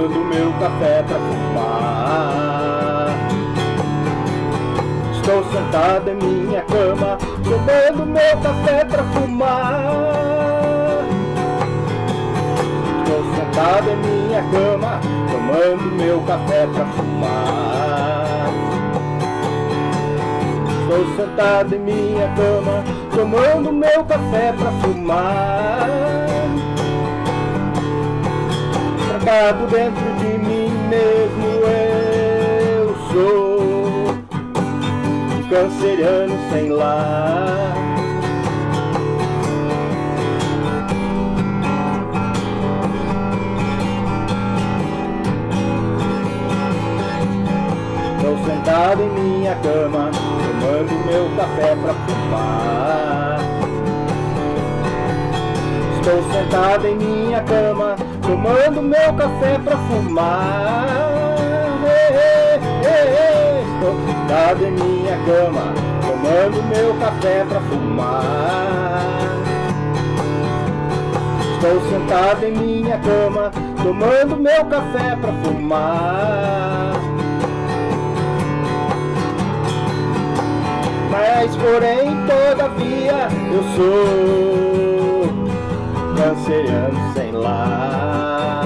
tomando meu café pra fumar. Estou sentado em minha cama, tomando meu café pra fumar. Estou sentado em minha cama, tomando meu café pra fumar. Estou sentado em minha cama, tomando meu café pra fumar. Trancado dentro de mim mesmo eu sou um canceriano sem lar. Estou sentado em minha cama, tomando meu café pra fumar. Estou sentado em minha cama, tomando meu café pra fumar. Estou sentado em minha cama, tomando meu café pra fumar. Estou sentado em minha cama, tomando meu café pra fumar. Mas porém, todavia, eu sou canceriano sem lar.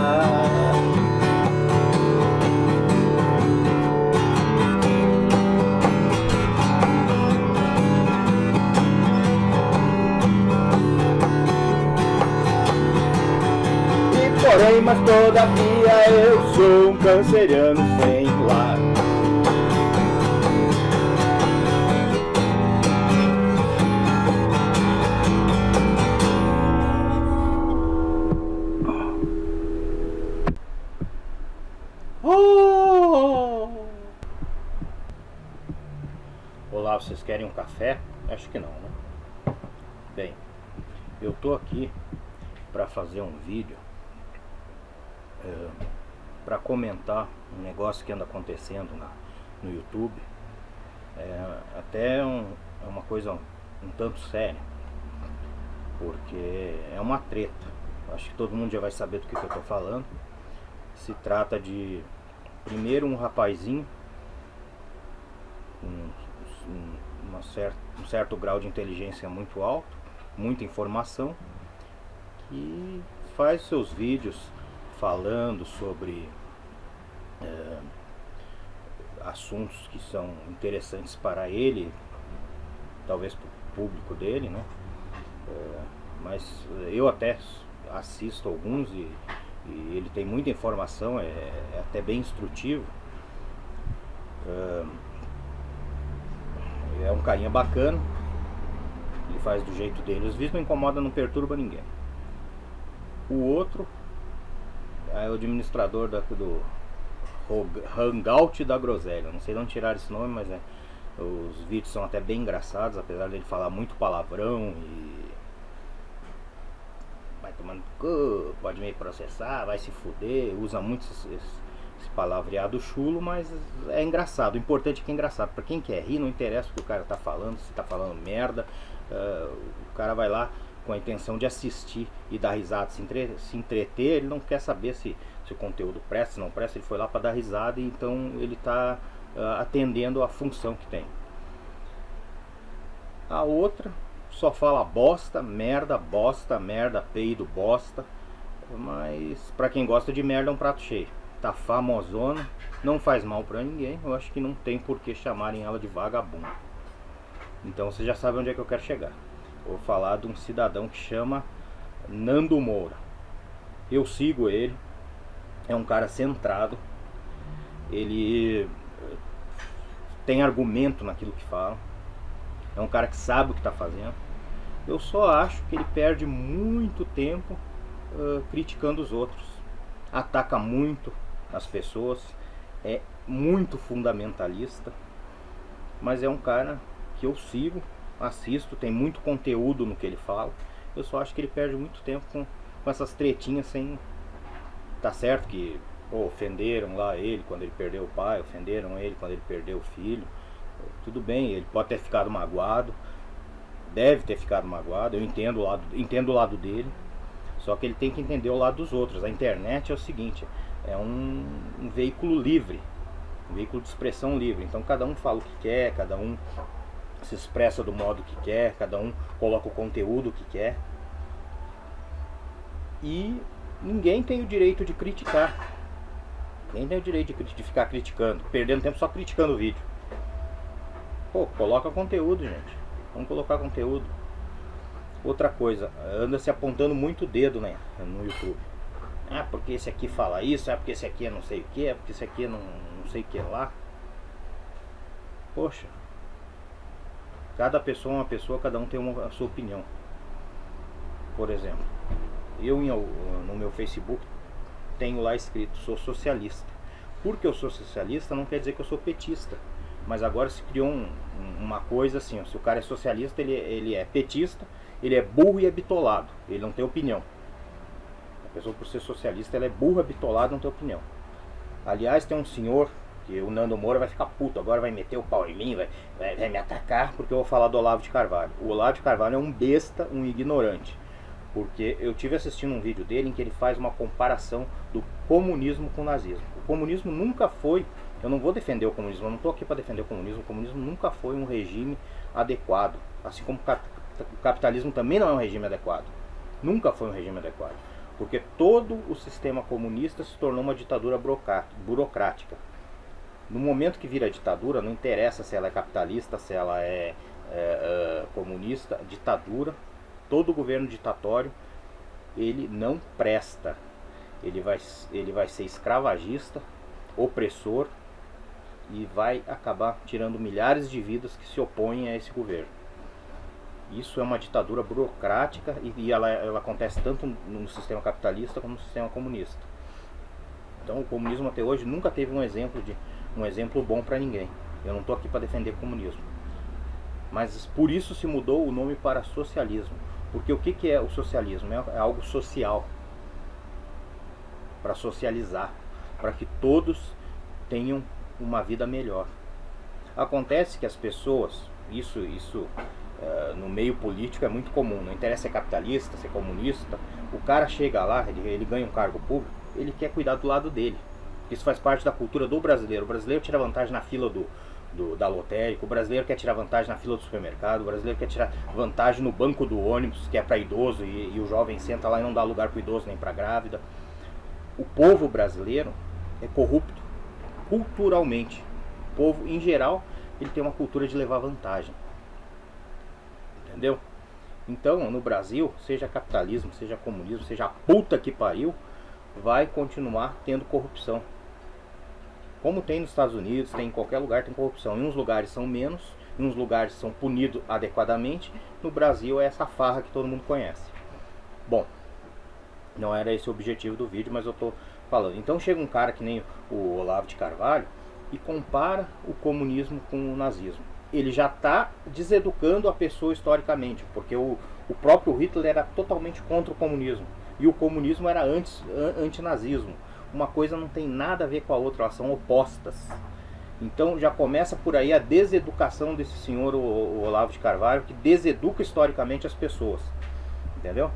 E porém, mas todavia, eu sou um canceriano sem lar. Olá, vocês querem um café? Acho que não, né? Bem, eu tô aqui para fazer um vídeo para comentar um negócio que anda acontecendo no YouTube. Até é uma coisa um tanto séria, porque é uma treta. Acho que todo mundo já vai saber do que eu tô falando. Se trata de, primeiro, um rapazinho com um certo grau de inteligência muito alto, muita informação, que faz seus vídeos falando sobre assuntos que são interessantes para ele, talvez para o público dele, né? Mas eu até assisto alguns e ele tem muita informação, é até bem instrutivo. É um carinha bacana, ele faz do jeito dele, os vídeos não incomoda, não perturba ninguém. O outro é o administrador do Hangout da Groselha, não sei de onde tirar esse nome, mas os vídeos são até bem engraçados, apesar dele falar muito palavrão e vai tomando cu, pode me processar, vai se fuder, usa muito esse palavreado chulo, mas é engraçado. O importante é que é engraçado. Pra quem quer rir, não interessa o que o cara tá falando, se tá falando merda. O cara vai lá com a intenção de assistir e dar risada, se entreter. Ele não quer saber se o conteúdo presta, se não presta. Ele foi lá pra dar risada, e então ele tá atendendo a função que tem. A outra só fala bosta, merda, peido, bosta. Mas pra quem gosta de merda é um prato cheio. Tá famosona, não faz mal pra ninguém. Eu acho que não tem por que chamarem ela de vagabunda. Então você já sabe onde é que eu quero chegar. Vou falar de um cidadão que chama Nando Moura. Eu sigo ele, é um cara centrado, ele tem argumento naquilo que fala, é um cara que sabe o que está fazendo. Eu só acho que ele perde muito tempo criticando os outros, ataca muito as pessoas, é muito fundamentalista, mas é um cara que eu sigo, assisto, tem muito conteúdo no que ele fala. Eu só acho que ele perde muito tempo com essas tretinhas sem... Tá certo que ofenderam lá ele quando ele perdeu o pai, ofenderam ele quando ele perdeu o filho, tudo bem, ele pode ter ficado magoado, deve ter ficado magoado, eu entendo o lado dele. Só que ele tem que entender o lado dos outros. A internet é o seguinte, é um veículo livre, um veículo de expressão livre. Então cada um fala o que quer, cada um se expressa do modo que quer, cada um coloca o conteúdo que quer. E ninguém tem o direito de criticar. Ninguém tem o direito de ficar criticando, perdendo tempo só criticando o vídeo. Pô, coloca conteúdo, gente. Vamos colocar conteúdo. Outra coisa, anda se apontando muito o dedo, né, no YouTube. Ah, porque esse aqui fala isso, porque esse aqui é não sei o que, porque esse aqui é não sei o que lá. Poxa, cada pessoa é uma pessoa, cada um tem a sua opinião. Por exemplo, eu no meu Facebook tenho lá escrito, sou socialista. Porque eu sou socialista não quer dizer que eu sou petista. Mas agora se criou uma coisa assim, ó, se o cara é socialista, ele é petista, ele é burro e é bitolado, ele não tem opinião. A pessoa, por ser socialista, ela é burra, bitolada, não tem opinião. Aliás, tem um senhor, que o Nando Moura vai ficar puto, agora vai meter o pau em mim, vai me atacar, porque eu vou falar do Olavo de Carvalho. O Olavo de Carvalho é um besta, um ignorante. Porque eu tive assistindo um vídeo dele em que ele faz uma comparação do comunismo com o nazismo. O comunismo nunca foi, eu não vou defender o comunismo, eu não estou aqui para defender o comunismo nunca foi um regime adequado. Assim como o capitalismo também não é um regime adequado. Nunca foi um regime adequado. Porque todo o sistema comunista se tornou uma ditadura burocrática. No momento que vira ditadura, não interessa se ela é capitalista, se ela é comunista, ditadura. Todo governo ditatório, ele não presta. Ele vai ser escravagista, opressor, e vai acabar tirando milhares de vidas que se opõem a esse governo. Isso é uma ditadura burocrática e ela acontece tanto no sistema capitalista como no sistema comunista. Então o comunismo até hoje nunca teve um exemplo bom para ninguém. Eu não estou aqui para defender o comunismo. Mas por isso se mudou o nome para socialismo. Porque o que é o socialismo? É algo social. Para socializar. Para que todos tenham uma vida melhor. Acontece que as pessoas, isso no meio político é muito comum. Não interessa se é capitalista, se é comunista. O cara chega lá, ele ganha um cargo público, ele quer cuidar do lado dele. Isso faz parte da cultura do brasileiro. O brasileiro tira vantagem na fila da lotérica, o brasileiro quer tirar vantagem na fila do supermercado, o brasileiro quer tirar vantagem no banco do ônibus, que é para idoso, e o jovem senta lá e não dá lugar para o idoso nem para a grávida. O povo brasileiro é corrupto culturalmente. O povo, em geral, ele tem uma cultura de levar vantagem. Entendeu? Então, no Brasil, seja capitalismo, seja comunismo, seja a puta que pariu, vai continuar tendo corrupção. Como tem nos Estados Unidos, tem em qualquer lugar, tem corrupção. Em uns lugares são menos, em uns lugares são punidos adequadamente. No Brasil é essa farra que todo mundo conhece. Bom, não era esse o objetivo do vídeo, mas eu tô falando. Então chega um cara que nem o Olavo de Carvalho e compara o comunismo com o nazismo. Ele já está deseducando a pessoa historicamente, porque o próprio Hitler era totalmente contra o comunismo. E o comunismo era antinazismo. Uma coisa não tem nada a ver com a outra, elas são opostas. Então já começa por aí a deseducação desse senhor, o Olavo de Carvalho, que deseduca historicamente as pessoas. Entendeu?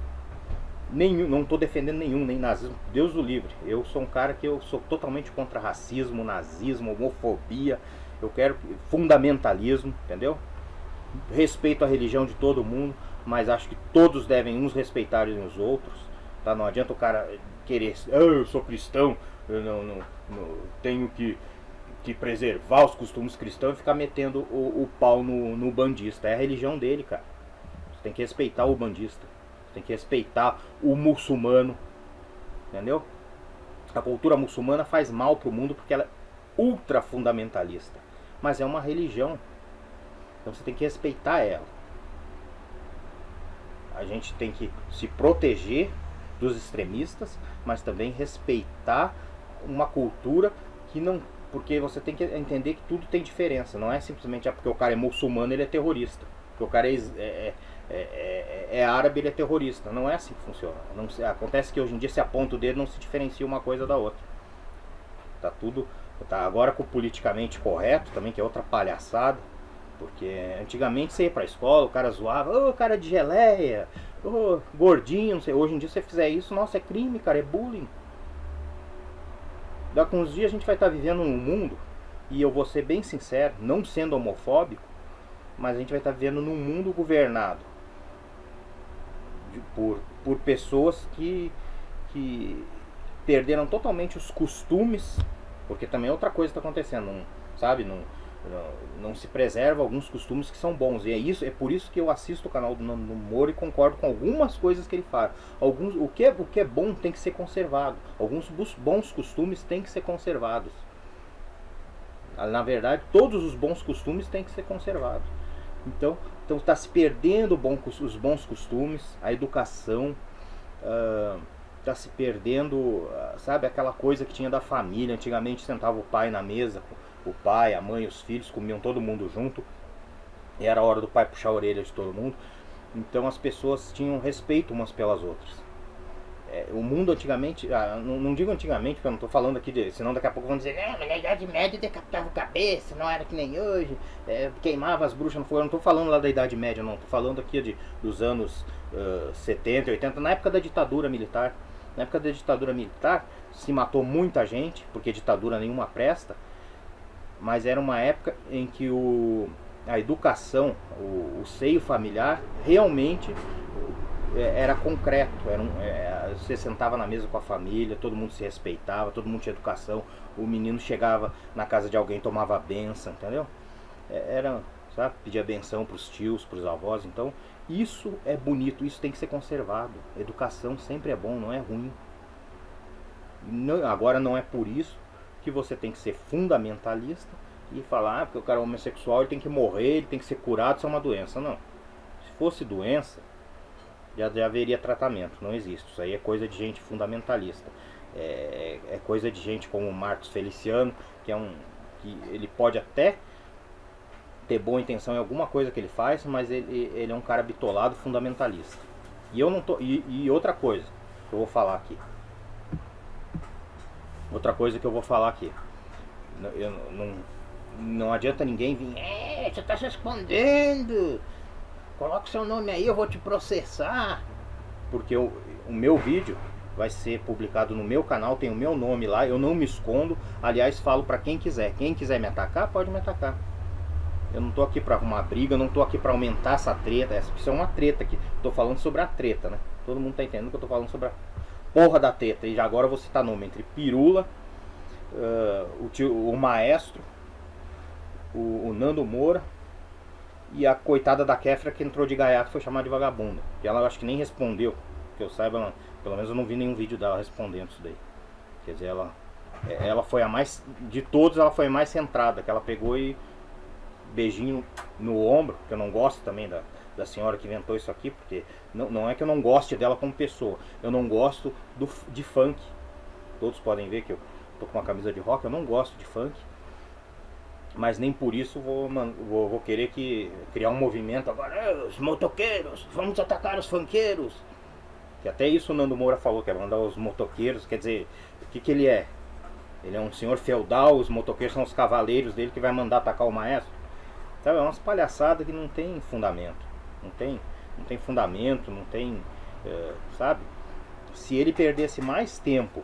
Não estou defendendo nenhum, nem nazismo, Deus o livre. Eu sou um cara que eu sou totalmente contra racismo, nazismo, homofobia. Eu quero fundamentalismo, entendeu? Respeito a religião de todo mundo, mas acho que todos devem uns respeitarem os outros. Tá? Não adianta o cara querer, eu sou cristão, eu não tenho que preservar os costumes cristãos e ficar metendo o pau no bandista. É a religião dele, cara. Você tem que respeitar o bandista. Você tem que respeitar o muçulmano. Entendeu? A cultura muçulmana faz mal pro mundo porque ela é ultra fundamentalista. Mas é uma religião. Então você tem que respeitar ela. A gente tem que se proteger dos extremistas, mas também respeitar uma cultura que não... Porque você tem que entender que tudo tem diferença. Não é simplesmente porque o cara é muçulmano, ele é terrorista. Porque o cara é árabe, ele é terrorista. Não é assim que funciona. Acontece que hoje em dia se aponta o dedo, não se diferencia uma coisa da outra. Tá tudo... Tá agora com o politicamente correto também, que é outra palhaçada. Porque antigamente você ia pra escola, o cara zoava, ô cara de geleia, ô gordinho, não sei. Hoje em dia se você fizer isso, nossa, é crime, cara, é bullying. Daqui uns dias a gente vai estar vivendo num mundo, e eu vou ser bem sincero, não sendo homofóbico, mas a gente vai estar vivendo num mundo governado por pessoas que perderam totalmente os costumes, porque também é outra coisa que está acontecendo, não, sabe? Não se preserva alguns costumes que são bons. E é por isso que eu assisto o canal do Nando Moura e concordo com algumas coisas que ele fala. O que é bom tem que ser conservado. Alguns bons costumes têm que ser conservados. Na verdade, todos os bons costumes têm que ser conservados. Então está se perdendo os bons costumes, a educação, está se perdendo, sabe, aquela coisa que tinha da família. Antigamente sentava o pai na mesa, o pai, a mãe, os filhos, comiam todo mundo junto, e era a hora do pai puxar a orelha de todo mundo. Então as pessoas tinham respeito umas pelas outras. O mundo antigamente, não digo antigamente, porque eu não estou falando aqui de, senão daqui a pouco vão dizer, na Idade Média decapitava a cabeça, não era que nem hoje, queimava as bruxas no fogo. Eu não estou falando lá da Idade Média, não, estou falando aqui dos anos 70, 80, na época da ditadura militar. Na época da ditadura militar se matou muita gente, porque ditadura nenhuma presta, mas era uma época em que a educação, o seio familiar realmente era concreto. Você sentava na mesa com a família, todo mundo se respeitava, todo mundo tinha educação. O menino chegava na casa de alguém, tomava a benção, entendeu? Sabe, pedia benção para os tios, para os avós. Então isso é bonito, isso tem que ser conservado. Educação sempre é bom, não é ruim. Agora não é por isso que você tem que ser fundamentalista e falar, porque o cara é homossexual, ele tem que morrer, ele tem que ser curado, isso é uma doença. Não. Se fosse doença, já haveria tratamento. Não existe. Isso aí é coisa de gente fundamentalista. É coisa de gente como o Marcos Feliciano, que ele pode até ter boa intenção em alguma coisa que ele faz, mas ele é um cara bitolado, fundamentalista. E eu não tô. E outra coisa que eu vou falar aqui. Não adianta ninguém vir. Você está se escondendo. Coloca seu nome aí, eu vou te processar. Porque o meu vídeo vai ser publicado no meu canal, tem o meu nome lá, eu não me escondo. Aliás, falo para quem quiser. Quem quiser me atacar, pode me atacar. Eu não tô aqui para arrumar briga, eu não tô aqui para aumentar essa treta. Isso é uma treta aqui. Tô falando sobre a treta, né? Todo mundo tá entendendo que eu tô falando sobre a porra da treta. E já agora eu vou citar nome entre Pirula, o Maestro, o Nando Moura e a coitada da Kéfera, que entrou de gaiato, foi chamada de vagabunda. E ela, acho que nem respondeu, que eu saiba, pelo menos eu não vi nenhum vídeo dela respondendo isso daí. Quer dizer, ela foi a mais, de todos ela foi a mais centrada, que ela pegou e beijinho no ombro, que eu não gosto também da senhora que inventou isso aqui, porque não é que eu não goste dela como pessoa, eu não gosto de funk. Todos podem ver que eu tô com uma camisa de rock, eu não gosto de funk. Mas nem por isso vou querer criar um movimento agora, os motoqueiros, vamos atacar os funkeiros. Que até isso o Nando Moura falou, que é mandar os motoqueiros. Quer dizer, o que ele é? Ele é um senhor feudal, os motoqueiros são os cavaleiros dele que vai mandar atacar o maestro. Sabe, é umas palhaçadas que não tem fundamento. Não tem fundamento, não tem... sabe? Se ele perdesse mais tempo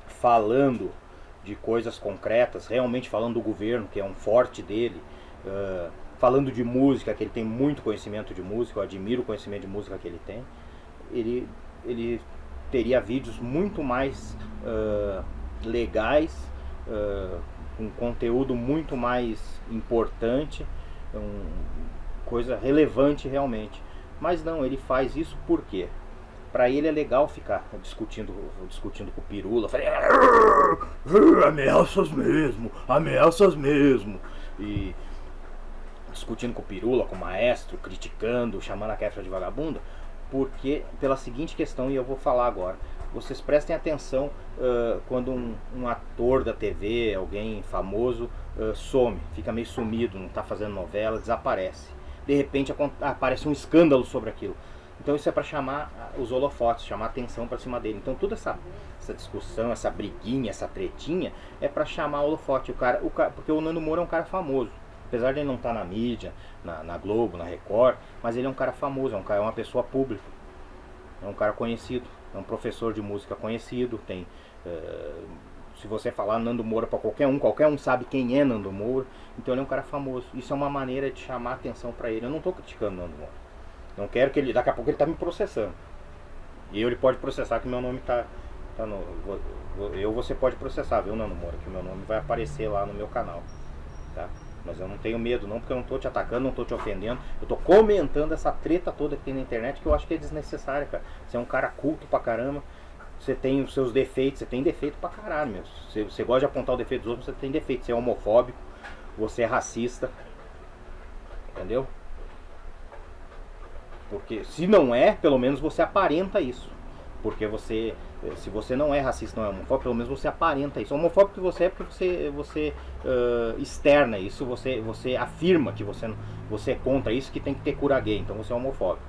falando de coisas concretas, realmente falando do governo, que é um forte dele, falando de música, que ele tem muito conhecimento de música, eu admiro o conhecimento de música que ele tem, ele teria vídeos muito mais legais, com conteúdo muito mais importante, coisa relevante realmente. Mas não, ele faz isso por quê? Pra ele é legal ficar discutindo com o Pirula. Falei, ameaças mesmo. E discutindo com o Pirula, com o maestro, criticando, chamando a Kéfera de vagabunda. Porque, pela seguinte questão, e eu vou falar agora. Vocês prestem atenção quando um ator da TV, alguém famoso, some, fica meio sumido, não está fazendo novela, desaparece. De repente aparece um escândalo sobre aquilo. Então isso é para chamar os holofotes, chamar a atenção para cima dele. Então toda essa discussão, essa briguinha, essa tretinha é para chamar o holofote. Porque o Nando Moura é um cara famoso. Apesar de ele não estar na mídia, na Globo, na Record, mas ele é um cara famoso, é uma pessoa pública. É um cara conhecido, é um professor de música conhecido, tem Se você falar Nando Moura pra qualquer um sabe quem é Nando Moura. Então ele é um cara famoso. Isso é uma maneira de chamar atenção pra ele. Eu não tô criticando Nando Moura. Não quero que ele... Daqui a pouco ele tá me processando. E ele pode processar que meu nome tá no... Você pode processar, viu, Nando Moura? Que o meu nome vai aparecer lá no meu canal. Tá? Mas eu não tenho medo não, porque eu não tô te atacando, não tô te ofendendo. Eu tô comentando essa treta toda que tem na internet, que eu acho que é desnecessária, cara. Você é um cara culto pra caramba. Você tem os seus defeitos, você tem defeito pra caralho, meu. Você gosta de apontar o defeito dos outros, você tem defeito. Você é homofóbico, você é racista. Entendeu? Porque se não é, pelo menos você aparenta isso. Porque você, se você não é racista, não é homofóbico, pelo menos você aparenta isso. Homofóbico que você é porque você externa isso, você afirma que você é contra isso, que tem que ter cura gay. Então você é homofóbico.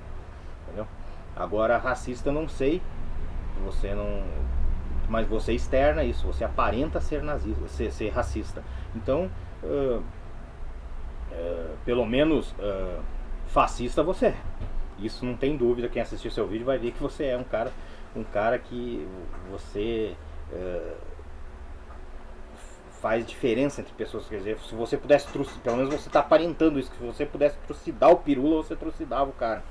Entendeu? Agora, racista eu não sei. Você não... Mas você externa isso, você aparenta ser nazista, ser racista. Então, pelo menos fascista você é. Isso não tem dúvida. Quem assistir seu vídeo vai ver que você é um cara que você faz diferença entre pessoas. Quer dizer, se você pudesse, pelo menos você está aparentando isso, que se você pudesse trucidar o Pirula, você trucidava o cara.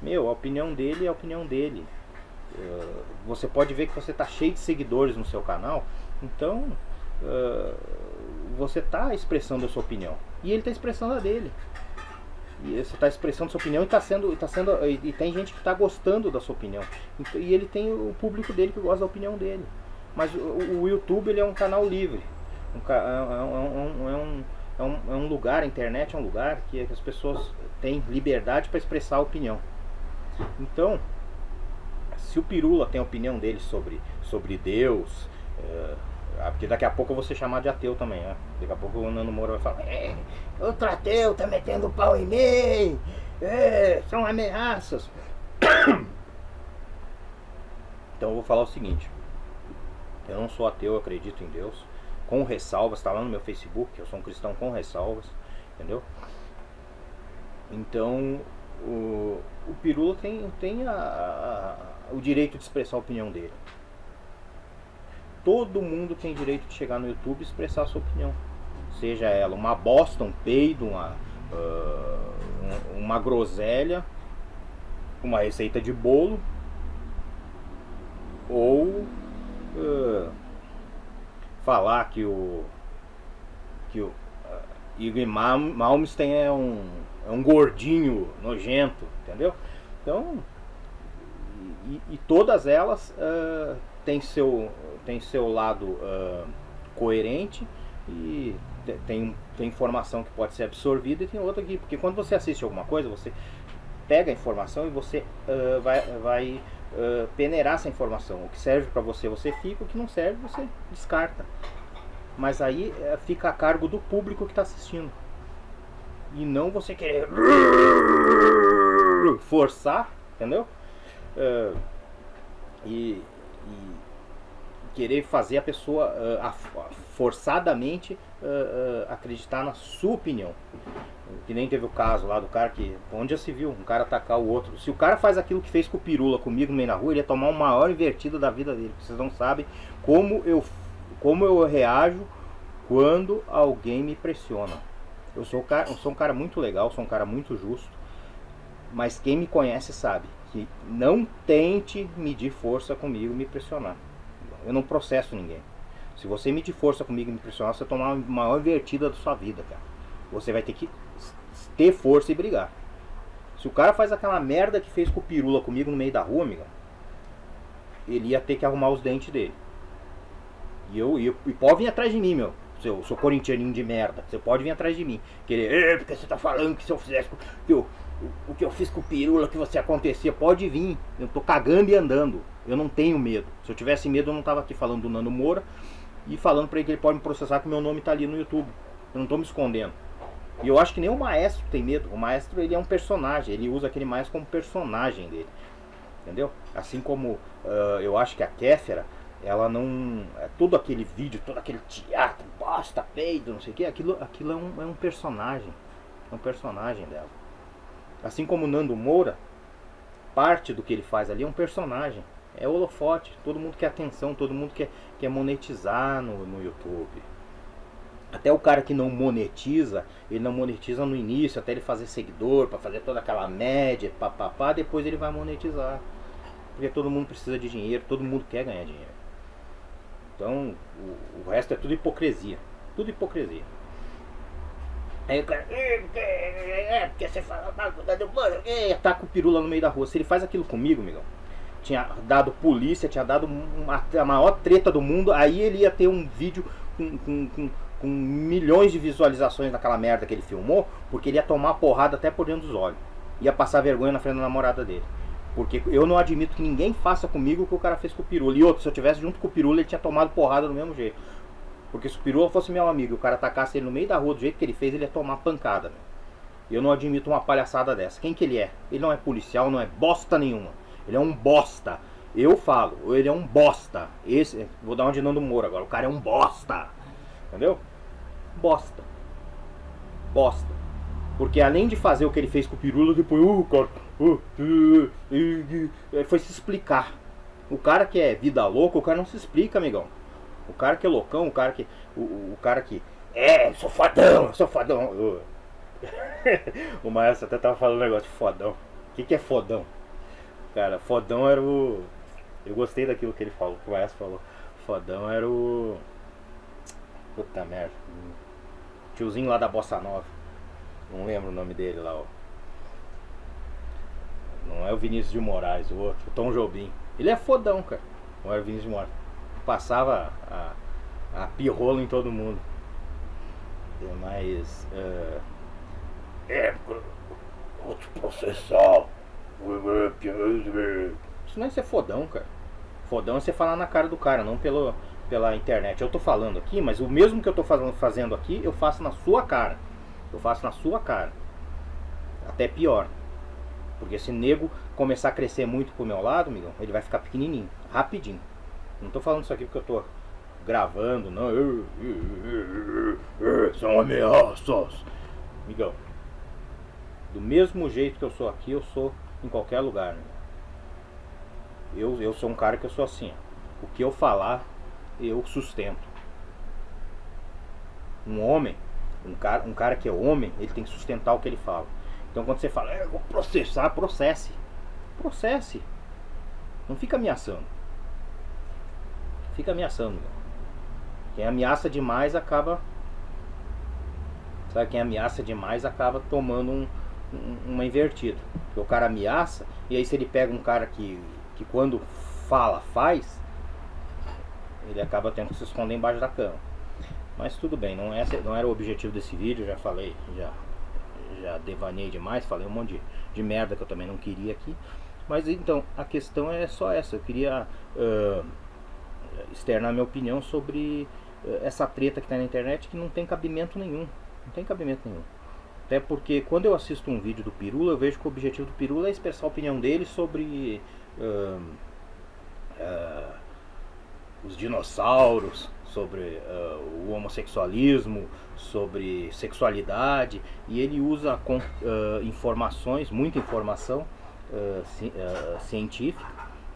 Meu, a opinião dele é a opinião dele. Você pode ver que você está cheio de seguidores no seu canal. Então você está expressando a sua opinião e ele está expressando a dele. E você está expressando sua opinião e tem gente que está gostando da sua opinião. E ele tem o público dele que gosta da opinião dele. Mas o YouTube, ele é um canal livre. É um lugar, a internet é um lugar que as pessoas têm liberdade para expressar a opinião. Então, se o Pirula tem a opinião dele sobre Deus, porque daqui a pouco eu vou ser chamado de ateu também, né? Daqui a pouco o Nando Moura vai falar: outro ateu tá metendo pau em mim, são ameaças. Então eu vou falar o seguinte: eu não sou ateu, eu acredito em Deus, com ressalvas. Tá lá no meu Facebook, eu sou um cristão com ressalvas, entendeu? Então o Pirula tem o direito de expressar a opinião dele. Todo mundo tem direito de chegar no YouTube e expressar a sua opinião. Seja ela uma bosta, um peido, uma groselha, uma receita de bolo, ou falar que o Igor Malmsteen é um gordinho nojento, entendeu? Então, e todas elas têm seu lado coerente, e tem informação que pode ser absorvida, e tem outra aqui, porque quando você assiste alguma coisa, você pega a informação e você vai peneirar essa informação. O que serve para você, você fica; o que não serve, você descarta. Mas aí fica a cargo do público que está assistindo, e não você querer forçar, entendeu? E querer fazer a pessoa forçadamente acreditar na sua opinião. Que nem teve o caso lá do cara que, onde já se viu, um cara atacar o outro. Se o cara faz aquilo que fez com o Pirula comigo no meio da rua, ele ia tomar uma maior invertida da vida dele. Vocês não sabem como eu reajo quando alguém me pressiona. Eu sou um cara muito legal, sou um cara muito justo, mas quem me conhece sabe que não tente medir força comigo, me pressionar. Eu não processo ninguém. Se você medir força comigo e me pressionar, você vai tomar uma maior invertida da sua vida, cara. Você vai ter que ter força e brigar. Se o cara faz aquela merda que fez com o Pirula comigo no meio da rua, amiga, ele ia ter que arrumar os dentes dele. E pode vir atrás de mim, meu. Eu sou corintianinho de merda. Você pode vir atrás de mim. Querer, porque você tá falando que se eu fizesse o que eu fiz com o Pirula, que você acontecia, pode vir. Eu tô cagando e andando. Eu não tenho medo. Se eu tivesse medo, eu não tava aqui falando do Nando Moura e falando pra ele que ele pode me processar, que meu nome tá ali no YouTube. Eu não tô me escondendo. E eu acho que nem o Maestro tem medo. O Maestro, ele é um personagem. Ele usa aquele Maestro como personagem dele. Entendeu? Assim como eu acho que a Kéfera, ela não... todo aquele vídeo, todo aquele teatro, bosta, peido, não sei o que, aquilo é um personagem. É um personagem dela. Assim como o Nando Moura, parte do que ele faz ali é um personagem. É holofote, todo mundo quer atenção, todo mundo quer monetizar no YouTube. Até o cara que não monetiza, ele não monetiza no início, até ele fazer seguidor, para fazer toda aquela média, papapá, depois ele vai monetizar. Porque todo mundo precisa de dinheiro, todo mundo quer ganhar dinheiro. Então, o resto é tudo hipocrisia. Tudo hipocrisia. Aí o cara, porque você fala, ataca o pirula no meio da rua. Se ele faz aquilo comigo, amigão, tinha dado polícia, tinha dado a maior treta do mundo, aí ele ia ter um vídeo com milhões de visualizações naquela merda que ele filmou, porque ele ia tomar porrada até por dentro dos olhos. Ia passar vergonha na frente da namorada dele. Porque eu não admito que ninguém faça comigo o que o cara fez com o pirula. E outro, se eu tivesse junto com o pirula, ele tinha tomado porrada do mesmo jeito. Porque se o pirula fosse meu amigo e o cara atacasse ele no meio da rua do jeito que ele fez, ele ia tomar pancada, meu. Eu não admito uma palhaçada dessa. Quem que ele é? Ele não é policial, não é bosta nenhuma. Ele é um bosta. Eu falo, ele é um bosta. Esse, vou dar uma de Nando Moura agora. O cara é um bosta. Entendeu? Bosta. Bosta. Porque além de fazer o que ele fez com o pirula, depois cara, foi se explicar. O cara que é vida louca, o cara não se explica, amigão. O cara que é loucão, o cara que. O cara que. Sou fodão, sou fodão. O Maestro até tava falando um negócio de fodão. O que é fodão? Cara, fodão era o. Eu gostei daquilo que ele falou, que o Maestro falou. Fodão era o. Puta merda. Tiozinho lá da Bossa Nova. Não lembro o nome dele lá, ó. Não é o Vinícius de Moraes, o outro, o Tom Jobim. Ele é fodão, cara. Não era o Vinícius de Moraes. Passava a pirrola em todo mundo. Mas. Vou te processar. Isso não é ser fodão, cara. Fodão é você falar na cara do cara, não pela internet. Eu tô falando aqui, mas o mesmo que eu tô fazendo aqui, eu faço na sua cara. Eu faço na sua cara. Até pior. Porque se nego começar a crescer muito pro meu lado, amigão, ele vai ficar pequenininho, rapidinho. Não tô falando isso aqui porque eu tô gravando, não. São ameaças. Amigão, do mesmo jeito que eu sou aqui, eu sou em qualquer lugar. Eu sou um cara que eu sou assim. O que eu falar, eu sustento. Um homem, um cara que é homem, ele tem que sustentar o que ele fala. Então quando você fala, eu vou processar, processe. Processe. Não fica ameaçando. Fica ameaçando. Quem ameaça demais acaba. Sabe, quem ameaça demais acaba tomando uma invertida. Porque o cara ameaça, e aí se ele pega um cara que quando fala, faz, ele acaba tendo que se esconder embaixo da cama. Mas tudo bem, não era o objetivo desse vídeo, já falei, já devanei demais, falei um monte de merda que eu também não queria aqui. Mas então, a questão é só essa, eu queria externar minha opinião sobre essa treta que tá na internet, que não tem cabimento nenhum. Não tem cabimento nenhum. Até porque quando eu assisto um vídeo do Pirula, eu vejo que o objetivo do Pirula é expressar a opinião dele sobre os dinossauros, sobre o homossexualismo, sobre sexualidade, e ele usa informações, muita informação científica.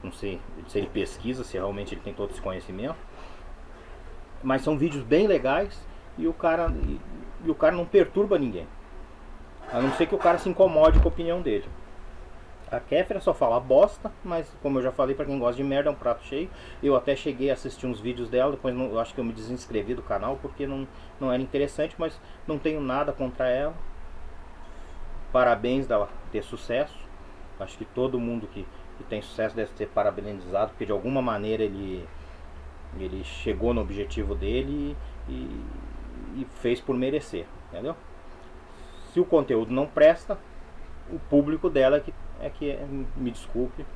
Não sei se ele pesquisa, se realmente ele tem todo esse conhecimento, mas são vídeos bem legais e o cara não perturba ninguém, a não ser que o cara se incomode com a opinião dele. A Kéfera só fala bosta, mas como eu já falei, pra quem gosta de merda é um prato cheio. Eu até cheguei a assistir uns vídeos dela, depois eu acho que eu me desinscrevi do canal porque não era interessante, mas não tenho nada contra ela. Parabéns dela ter sucesso. Acho que todo mundo que tem sucesso deve ser parabenizado, porque de alguma maneira ele chegou no objetivo dele e fez por merecer, entendeu? Se o conteúdo não presta, o público dela me desculpe,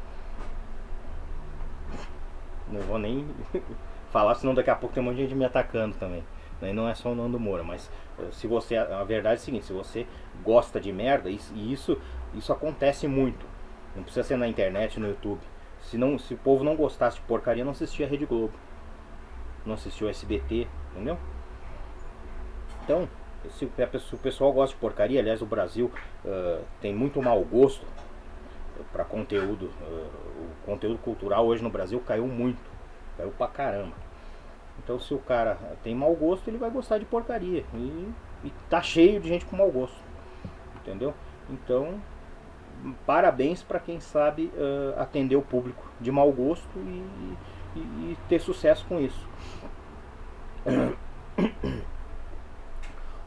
não vou nem falar, senão daqui a pouco tem um monte de gente me atacando também. Não é só o Nando Moura, mas se você, a verdade é a seguinte: se você gosta de merda, e isso acontece muito, não precisa ser na internet, no YouTube. Se o povo não gostasse de porcaria, não assistia a Rede Globo, não assistia o SBT, entendeu? Então, se o pessoal gosta de porcaria, aliás, o Brasil tem muito mau gosto. para conteúdo. O conteúdo cultural hoje no Brasil caiu muito, caiu pra caramba. Então se o cara tem mau gosto, ele vai gostar de porcaria. E tá cheio de gente com mau gosto, entendeu? Então, parabéns para quem sabe atender o público de mau gosto e ter sucesso com isso.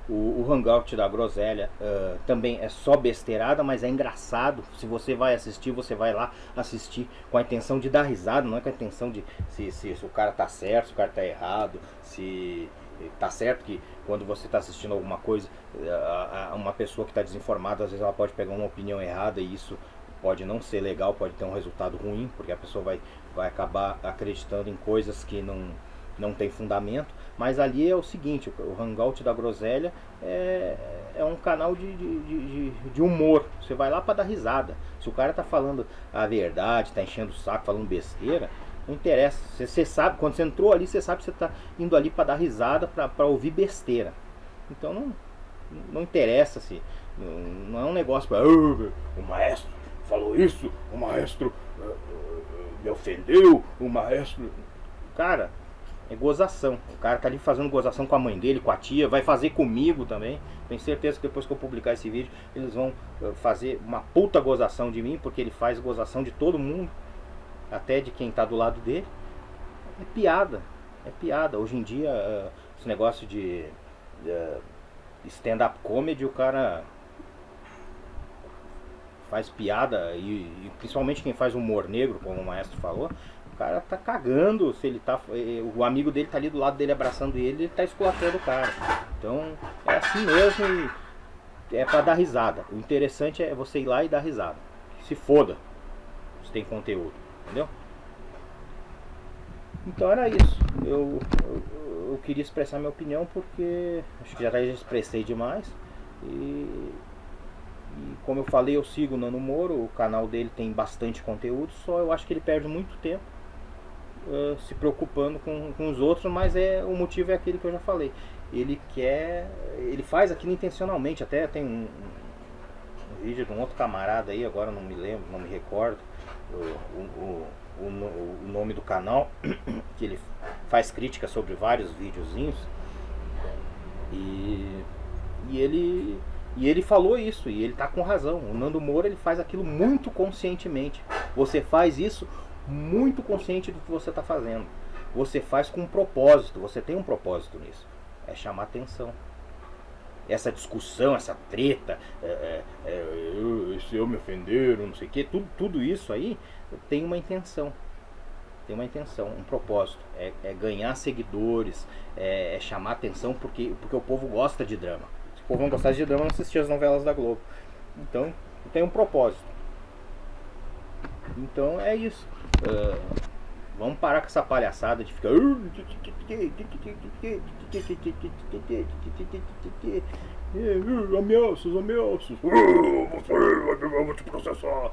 O Hangout da Groselha também é só besteirada, mas é engraçado. Se você vai assistir, você vai lá assistir com a intenção de dar risada, não é com a intenção de se o cara tá certo, se o cara tá errado, se tá certo que quando você está assistindo alguma coisa, uma pessoa que está desinformada, às vezes ela pode pegar uma opinião errada e isso pode não ser legal, pode ter um resultado ruim, porque a pessoa vai acabar acreditando em coisas que não tem fundamento. Mas ali é o seguinte, o Hangout da Groselha é um canal de humor. Você vai lá para dar risada. Se o cara tá falando a verdade, tá enchendo o saco, falando besteira, não interessa. Você sabe, quando você entrou ali, você sabe que você tá indo ali para dar risada, para ouvir besteira. Então não interessa se não é um negócio para o maestro falou isso, o maestro me ofendeu, o maestro... Cara, é gozação. O cara tá ali fazendo gozação com a mãe dele, com a tia, vai fazer comigo também. Tenho certeza que depois que eu publicar esse vídeo, eles vão fazer uma puta gozação de mim, porque ele faz gozação de todo mundo, até de quem tá do lado dele. É piada, é piada. Hoje em dia, esse negócio de stand-up comedy, o cara faz piada, e principalmente quem faz humor negro, como o maestro falou, o cara tá cagando se ele tá. O amigo dele tá ali do lado dele abraçando ele tá esculachando o cara. Então é assim mesmo e é pra dar risada. O interessante é você ir lá e dar risada. Se foda se tem conteúdo, entendeu? Então era isso. Eu queria expressar minha opinião porque acho que já expressei demais. E como eu falei, eu sigo o Nando Moro, o canal dele tem bastante conteúdo, só eu acho que ele perde muito tempo se preocupando com os outros, mas o motivo é aquele que eu já falei. Ele faz aquilo intencionalmente. Até tem um vídeo de um outro camarada aí, agora não me lembro, não me recordo o nome do canal, que ele faz crítica sobre vários videozinhos, e ele falou isso, e ele tá com razão. O Nando Moura, ele faz aquilo muito conscientemente. Você faz isso muito consciente do que você está fazendo. Você faz com um propósito, você tem um propósito nisso. É chamar atenção. Essa discussão, essa treta, se eu me ofenderam, não sei o que, tudo isso aí tem uma intenção. Tem uma intenção, um propósito. É ganhar seguidores, é chamar atenção, porque o povo gosta de drama. Se o povo não gostasse de drama, não assistia as novelas da Globo. Então, tem um propósito. Então é isso. Vamos parar com essa palhaçada de ficar ameaças, eu vou te processar.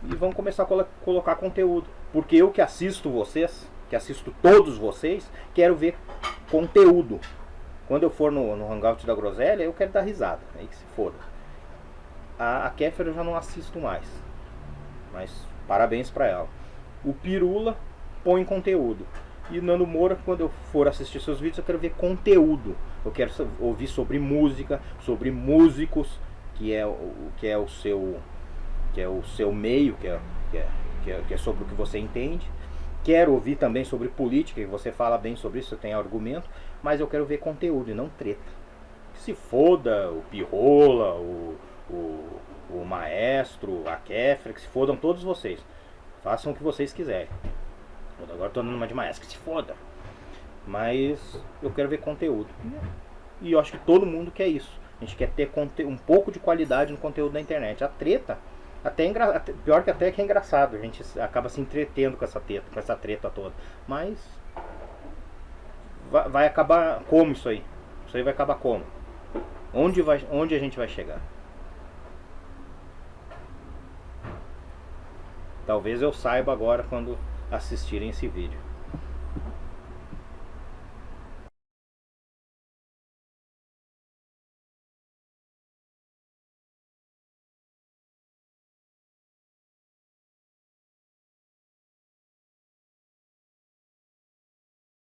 E vamos começar a colocar conteúdo. Porque eu que assisto vocês, que assisto todos vocês, quero ver conteúdo. Quando eu for no Hangout da Groselha, eu quero dar risada. Aí que se foda. A Kéfera eu já não assisto mais, mas parabéns pra ela. O Pirula põe conteúdo. E Nando Moura, quando eu for assistir seus vídeos, eu quero ver conteúdo. Eu quero ouvir sobre música, sobre músicos, que é o seu meio, que é sobre o que você entende. Quero ouvir também sobre política, que você fala bem sobre isso, você tem argumento. Mas eu quero ver conteúdo e não treta. Se foda o Pirrola, o maestro, a Kéfera, que se fodam todos vocês. Façam o que vocês quiserem. Agora tô dando uma de maestro, que se foda. Mas eu quero ver conteúdo. E eu acho que todo mundo quer isso. A gente quer ter um pouco de qualidade no conteúdo da internet. A treta, pior que até que é engraçado. A gente acaba se entretendo com essa treta toda. Mas vai acabar como isso aí? Isso aí vai acabar como? Onde a gente vai chegar? Talvez eu saiba agora quando assistirem esse vídeo.